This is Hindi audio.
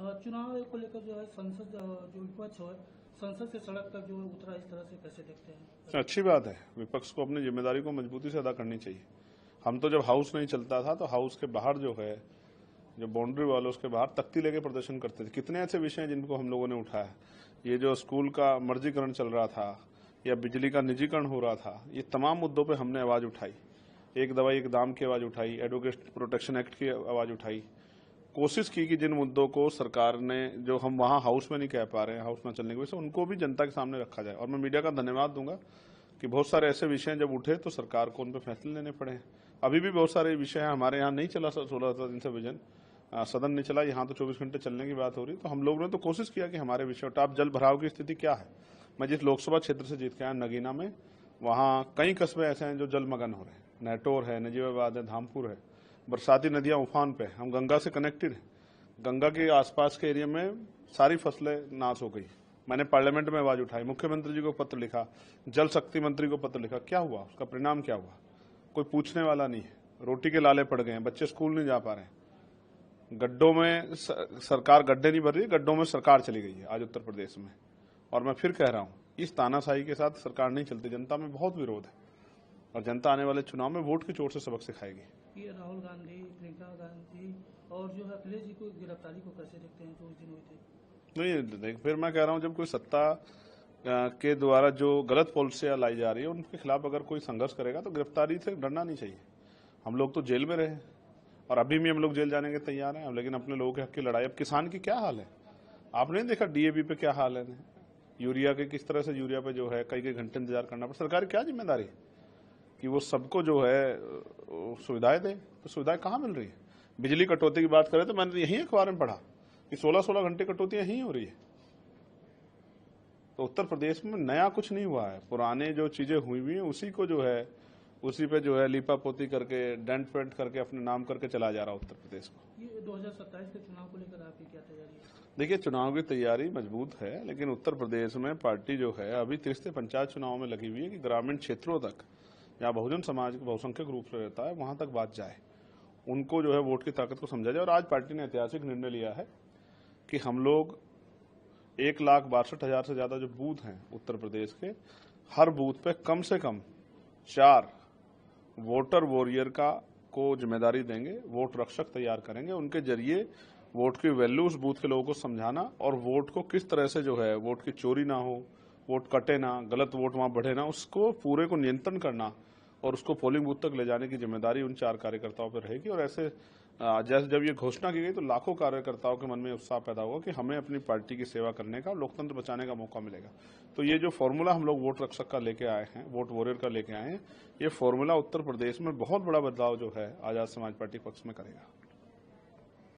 चुनाव को लेकर जो है संसद जो विपक्ष है संसद से सड़क तक जो उतरा, इस तरह से कैसे देखते हैं? अच्छी बात है, विपक्ष को अपनी जिम्मेदारी को मजबूती से अदा करनी चाहिए। हम तो जब हाउस नहीं चलता था तो हाउस के बाहर जो है, जो बाउंड्री वाल उसके बाहर तख्ती लेके प्रदर्शन करते थे। कितने ऐसे विषय हैं जिनको हम लोगों ने उठाया। ये जो स्कूल का मर्जीकरण चल रहा था या बिजली का निजीकरण हो रहा था, ये तमाम मुद्दों पे हमने आवाज उठाई। एक दवाई एक दाम की आवाज उठाई, एडवोकेट प्रोटेक्शन एक्ट की आवाज उठाई। कोशिश की कि जिन मुद्दों को सरकार ने, जो हम वहां हाउस में नहीं कह पा रहे हैं, हाउस में चलने की वजह से, उनको भी जनता के सामने रखा जाए। और मैं मीडिया का धन्यवाद दूंगा कि बहुत सारे ऐसे विषय जब उठे तो सरकार को उन पर फैसले लेने पड़े हैं। अभी भी बहुत सारे विषय हैं, हमारे यहाँ नहीं चला 16 दिन से विजन सदन नहीं चला, यहाँ तो 24 घंटे चलने की बात हो रही। तो हम लोगों ने तो कोशिश किया कि हमारे विषय टॉप जल भराव की स्थिति क्या है। मैं जिस लोकसभा क्षेत्र से जीत के आया नगीना में, वहाँ कई कस्बे ऐसे हैं जो जलमग्न हो रहे हैं। नहटोर है, नजीबाबाद है, धामपुर है, बरसाती नदियां उफान पे। हम गंगा से कनेक्टेड हैं। गंगा के आसपास के एरिया में सारी फसलें नाश हो गई। मैंने पार्लियामेंट में आवाज उठाई, मुख्यमंत्री जी को पत्र लिखा, जल शक्ति मंत्री को पत्र लिखा। क्या हुआ, उसका परिणाम क्या हुआ? कोई पूछने वाला नहीं है। रोटी के लाले पड़ गए हैं, बच्चे स्कूल नहीं जा पा रहे हैं। गड्ढों में सरकार गड्ढे नहीं भर रही, गड्ढों में सरकार चली गई है आज उत्तर प्रदेश में। और मैं फिर कह रहा हूं, इस तानाशाही के साथ सरकार नहीं चलती। जनता में बहुत विरोध है और जनता आने वाले चुनाव में वोट की चोट से सबक सिखाएगी। ये राहुल गांधी, प्रियंका गांधी और जो है अखिलेश जी को गिरफ्तारी को कैसे देखते हैं जो उस दिन हुई थी? नहीं, देख, फिर मैं कह रहा हूं, जब कोई सत्ता के द्वारा जो गलत पॉलिसियां लाई जा रही है उनके खिलाफ अगर कोई संघर्ष करेगा तो गिरफ्तारी से डरना नहीं चाहिए। हम लोग तो जेल में रहे और अभी भी हम लोग जेल जाने के तैयार हैं, लेकिन अपने लोगों के हक की लड़ाई। अब किसान की क्या हाल है, आपने देखा डीएपी पे क्या हाल है, यूरिया के किस तरह से, यूरिया पे जो है कई कई घंटे इंतजार करना पड़ा। सरकार की क्या जिम्मेदारी कि वो सबको जो है सुविधाएं दे, तो सुविधाएं कहाँ मिल रही है? बिजली कटौती की बात करें तो मैंने यही अखबार में पढ़ा कि 16-16 घंटे कटौती यही हो रही है। तो उत्तर प्रदेश में नया कुछ नहीं हुआ है, पुराने जो चीजें हुई हुई हैं उसी को जो है, उसी पे जो है लीपा पोती करके, डेंट पेंट करके, अपने नाम करके चला जा रहा है उत्तर प्रदेश को। ये 2027 के चुनाव को लेकर आपकी क्या तैयारी है? देखिए, चुनाव की तैयारी मजबूत है, लेकिन उत्तर प्रदेश में पार्टी जो है अभी तीसरे पंचायत चुनाव में लगी हुई है कि ग्रामीण क्षेत्रों तक, जहाँ बहुजन समाज बहुसंख्यक रूप से रहता है, वहां तक बात जाए, उनको जो है वोट की ताकत को समझा जाए। और आज पार्टी ने ऐतिहासिक निर्णय लिया है कि हम लोग 1,62,000 से ज्यादा जो बूथ हैं उत्तर प्रदेश के, हर बूथ पे कम से कम 4 वोटर वॉरियर को जिम्मेदारी देंगे, वोट रक्षक तैयार करेंगे। उनके जरिए वोट की वैल्यू उस बूथ के लोगों को समझाना और वोट को किस तरह से जो है, वोट की चोरी ना हो, वोट कटे ना, गलत वोट वहां बढ़े ना, उसको पूरे को नियंत्रण करना और उसको पोलिंग बूथ तक ले जाने की जिम्मेदारी उन 4 कार्यकर्ताओं पर रहेगी। और ऐसे जैसे जब ये घोषणा की गई तो लाखों कार्यकर्ताओं के मन में उत्साह पैदा हुआ कि हमें अपनी पार्टी की सेवा करने का, लोकतंत्र बचाने का मौका मिलेगा। तो ये जो फॉर्मूला हम लोग वोट रक्षक का लेके आए हैं, वोट वॉरियर का लेके आए हैं, ये फॉर्मूला उत्तर प्रदेश में बहुत बड़ा बदलाव जो है आजाद समाज पार्टी पक्ष में करेगा।